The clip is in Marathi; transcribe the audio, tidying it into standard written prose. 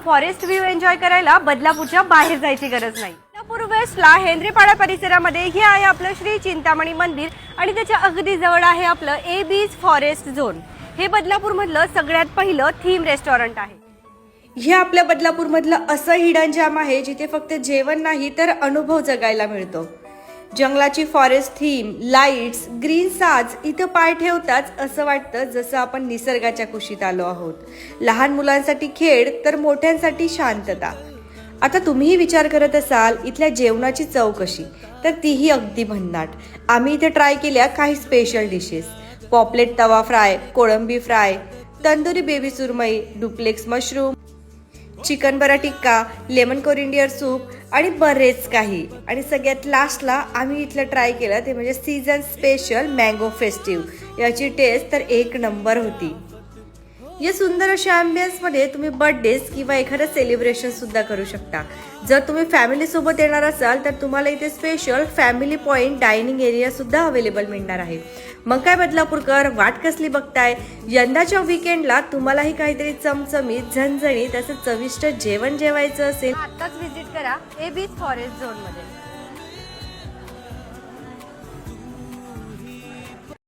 फॉरेस्ट व्ह्यू एन्जॉय करायला बदलापूरच्या बाहेर जायची गरज नाही। बदलापूर वेस्टला हेनरीपाडा परिसरामध्ये हे आहे आपलं श्री चिंतामणी मंदिर आणि त्याच्या अगदी जवळ आहे आपलं ए बीच फॉरेस्ट झोन। हे बदलापूर मधलं सगळ्यात पहिलं थीम रेस्टॉरंट आहे। हे आपल्या बदलापूर मधलं असं हिडन जॅम आहे जिथे फक्त जेवण नाही तर अनुभव जगायला मिळतो। जंगलाची फॉरेस्ट थीम, लाईट्स, ग्रीन साज इथं पाय ठेवताच असं वाटतं जसं आपण निसर्गाच्या कुशीत आलो आहोत। लहान मुलांसाठी खेळ तर मोठ्यांसाठी शांतता। आता तुम्हीही विचार करत असाल इथल्या जेवणाची चव कशी, तर तीही अगदी भन्नाट। आम्ही इथे ट्राय केल्या काही स्पेशल डिशेस, पॉपलेट तवा फ्राय, कोळंबी फ्राय, तंदुरी बेबी सुरमई, डुप्लेक्स मशरूम, चिकन बरा टिक्का, लेमन कोरिंडियर सूप आणि बरेच काही। आणि सगळ्यात लास्टला आम्ही इथलं ट्राय केलं ते म्हणजे सीझन स्पेशल मँगो फेस्टिव्ह। याची टेस्ट तर एक नंबर होती। या सुंदर अशा ॲम्बियन्समध्ये तुम्ही बर्थडेज किंवा एखादं सेलिब्रेशन सुद्धा करू शकता। जर तुम्ही फॅमिली सोबत येणार असाल तर तुम्हाला इथे special family point dining area सुद्धा अवेलेबल मिळणार आहे। मग काय बदलापूरकर, वाट कसली बघताय? यंदाच्या वीकेंडला तुम्हालाही काहीतरी चमचमीत, झणझणीत असं चविष्ट जेवण जेवायचं असेल, आताच व्हिजिट करा ए बीच फॉरेस्ट झोन मध्ये।